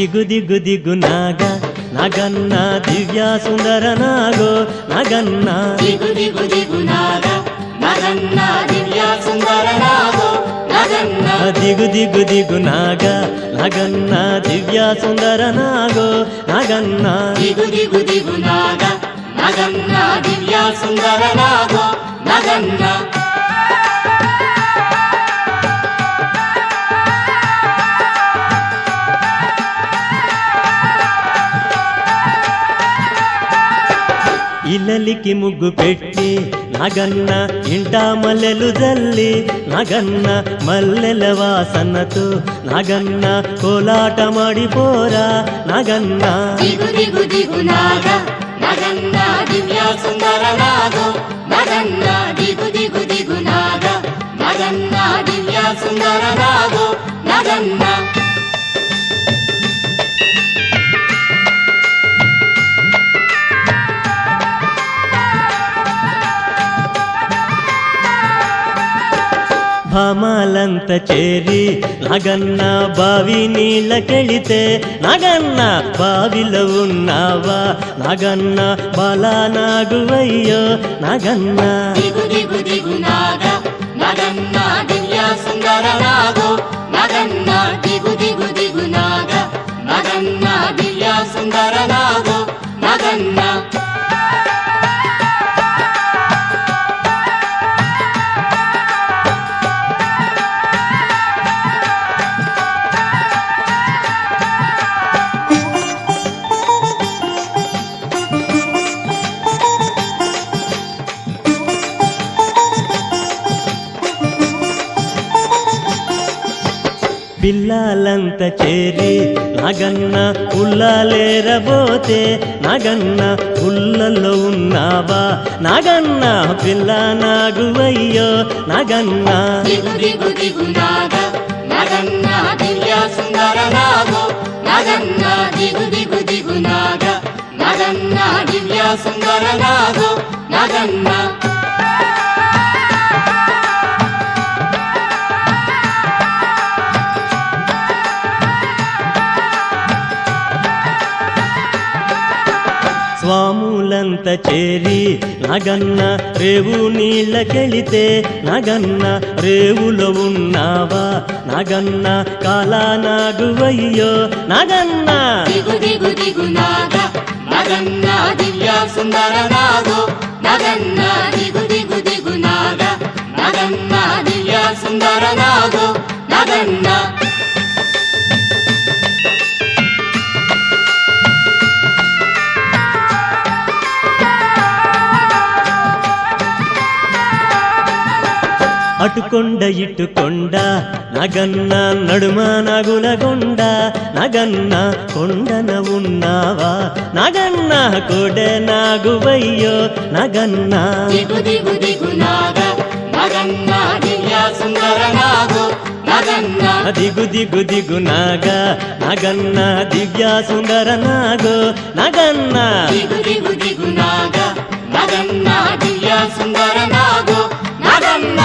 దిగు దిగు దిగు నాగ నగన్న దివ్య సుందర నాగో నగన్న దిగు దిగు దిగు నాగ నగన్న దివ్య సుందర నాగో నగన్న దిగు దిగు దిగు నాగ నగన్న దివ్య సుందర నాగో నగన్న దిగు దిగు దిగు నాగ నగన్న దివ్య సుందర నాగో నగన్న ఇల్లలికి ముగ్గు పెట్టి నగన్న ఇంట మల్లెలు జల్లి నగన్న మల్లెల వాసనతో నగన్న కోలాటమాడిపోరా నగన్న దిగు దిగు దిగు నాగ నగన్న దివ్య సుందర నాగో నగన్న దిగు దిగు దిగు నాగ నగన్న దివ్య సుందర నాగో నగన్న భామాలంత చేరి నగన్న బావి నీళ్ళకెళితే నగన్న బావిలో ఉన్నావా నగన్న బాలా నాగువయ్యో నగన్న దిగు దిగు దిగు నాగ నగన్న దివ్య సుందర నాగో నగన్న దిగు దిగు దిగు నాగ నగన్న దివ్య సుందర నాగో నగన్న పిల్లలంత చేరి నగన్న ఉల్లలేరబోతే నగన్న ఉల్లలో ఉన్నావా నగన్న పిల్ల నాగువయ్యో నగన్న దిగు దిగు దిగు నాగ నగన్న దివ్య సుందర నాగో నగన్న దిగు దిగు దిగు నాగ నగన్న దివ్య సుందర నాగో నగన్న స్వాములంత చేరి నగన్న రేవు నీళ్ళకెళితే నగన్న రేవులో ఉన్నావా నగన్న కాలా నాగువయ్యో నగన్న దిగు దిగు దిగు నాగ నగన్న దివ్య సుందర నాగో నగన్న దిగు దిగు దిగు నాగ నగన్న దివ్య సుందర నాగో నగన్న అటుకొండ ఇటుకొండ నగన్న నడుమ నగులగొండ నగన్న కొండన ఉన్నావా నగన్న కోడ నాగువయ్యో నగన్న దిగు దిగు దిగు నాగ నగన్న దివ్య సుందర నాగో నగన్న దిగు దిగు దిగు నాగ నగన్న దివ్య సుందర నాగో నగన్న దిగు దిగు దిగు నాగ నగన్న దివ్య సుందర నాగో నగన్న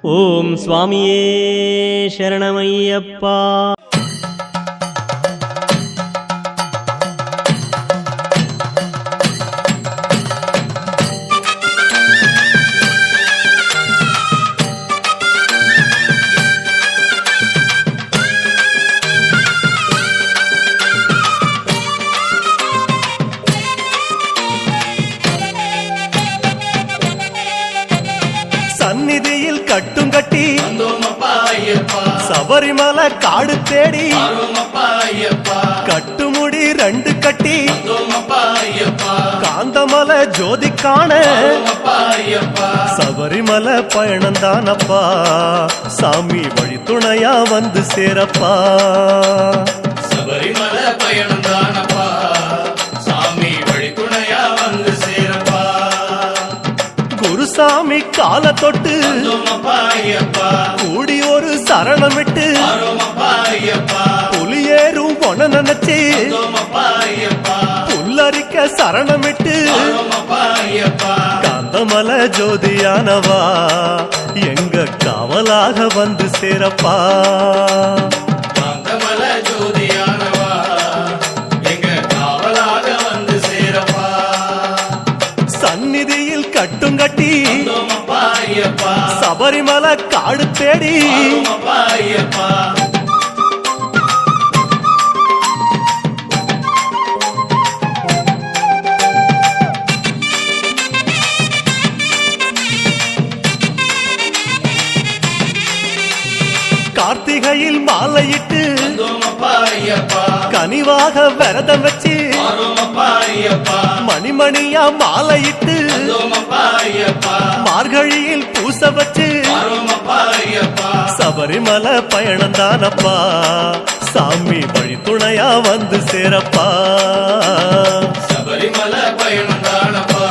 ఓం స్వామియే శరణమయ్యప్ప. சபரிமலை காடு தேடி கட்டுமுடி 2 கட்டி காந்தமலை ஜோதி காண சபரிமலை பயணந்தானப்பா சாமி வழி துணையா வந்து சேரப்பா சபரிமலை பயணந்தானப்பா சாமி வழி துணையா வந்து சேரப்பா குருசாமி கால தொட்டு கூடி ஒரு சரணமிட்டு புலியேறும் பொன நினைச்சு புல்லரிக்க சரணமிட்டு காந்தமலை ஜோதியானவா எங்க காவலாக வந்து சேரப்பா காந்தமலை ஜோதியானவா எங்க காவலாக வந்து சேரப்பா சந்நிதியில் கட்டுங்கட்டி சபரிமலை காடு தேடி கார்த்திகையில் மாலையிட்டு கனிவாக விரதம் வச்சு மணிமணியா மாலையிட்டு மார்கழியில் பூச வச்சு சபரிமலை பயணந்தானப்பா சாமி வழி துணையா வந்து சேரப்பா சபரிமலை பயணந்தானப்பா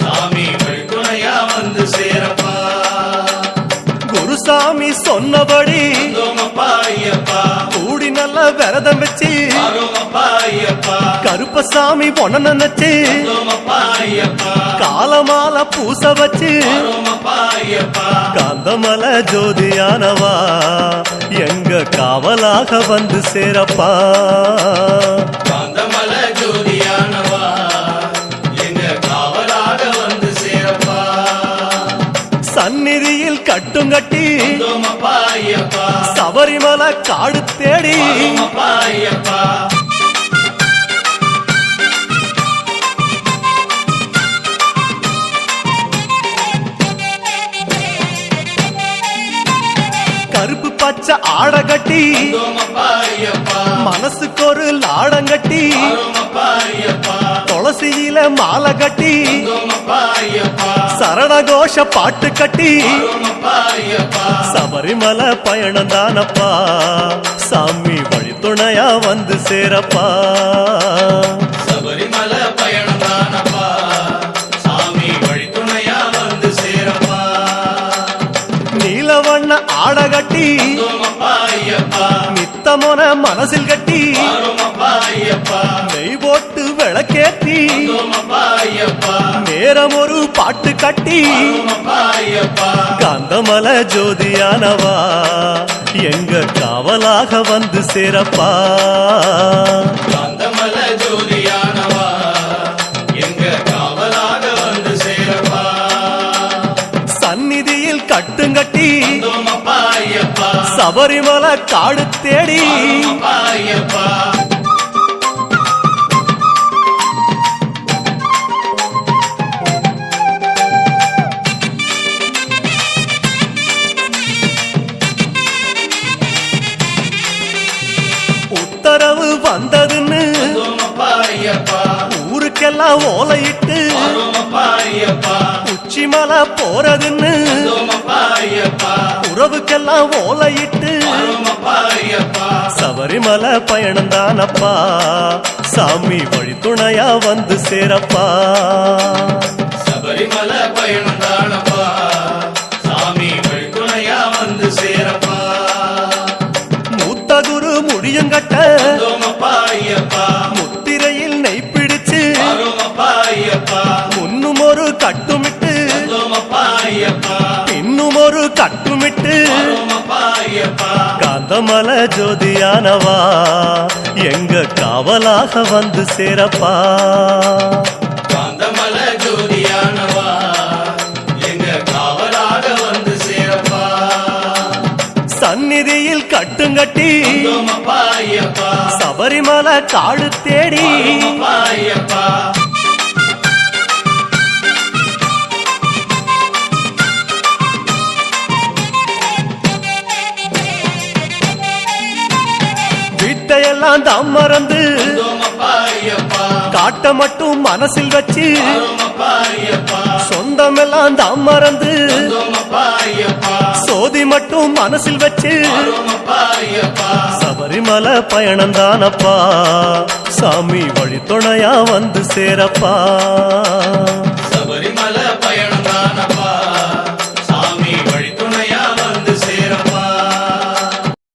சாமி வழி துணையா வந்து சேரப்பா குருசாமி சொன்னபடி கூடி நல்ல விரதம் வச்சு கருப்பசாமி பொண்ண நினைச்சு காலமால பூச வச்சு காந்தமலை ஜோதியானவா எங்க காவலாக வந்து சேரப்பா காந்தமலை ஜோதியானவா எங்க காவலாக வந்து சேரப்பா சந்நிதியில் கட்டுங்கட்டி சபரிமலை காடு தேடி கருப்பு பச்சை ஆட கட்டி மனசுக்கு ஒரு லாடங்கட்டி துளசியில மாலை கட்டி சரணகோஷ பாட்டு கட்டி சபரிமலை பயணந்தானப்பா சாமி வழி துணையா வந்து சேரப்பா சபரிமலை பயணந்தானப்பா சாமி வழி துணையா வந்து சேரப்பா நீலவண்ண ஆட கட்டி நித்தமோன மனசில் கட்டி நெய் போட்டு விளக்கேத்தி நேரம் ஒரு பாட்டு கட்டி காந்தமலை ஜோதியானவா எங்க காவலாக வந்து சேரப்பா காந்தமலை ஜோதியானவா எங்க காவலாக வந்து சேரப்பா சந்நிதியில் கட்டுங்கட்டி சபரிமலை காடு தேடி உத்தரவு வந்ததுன்னு ஊருக்கெல்லாம் ஓலையிட்டு உச்சிமலை போறதுன்னு உறவுக்கெல்லாம் ஓலையிட்டு சபரிமலை பயணந்தானப்பா சாமி வழி துணையா வந்து சேரப்பா சபரிமலை பயணந்தானப்பா சாமி வழி துணையா வந்து சேரப்பா மூத்த குரு முடியுங்கட்ட முத்திரையில் நெய் பிடிச்சு முன்னும் ஒரு கட்டுமிட்டு இன்னும் ஒரு கட்டுமிட்டு காந்தமலை ஜோதியானவா எங்க காவலாக வந்து சேரப்பா காந்தமலை ஜோதியானவா எங்க காவலாக வந்து சேரப்பா சந்நிதியில் கட்டுங்கட்டி சபரிமலை காடு தேடி எல்லாம் தாம் மறந்து வந்தோமப்பா ஐயப்பா காட்ட மட்டும் மனசில் வச்சு வரோமப்பா ஐயப்பா சொந்தமெல்லாம் தாம் மறந்து வந்தோமப்பா ஐயப்பா சோதி மட்டும் மனசில் வச்சு வரோமப்பா ஐயப்பா சபரிமலை பயணந்தானப்பா சாமி வழித்துணையா வந்து சேரப்பா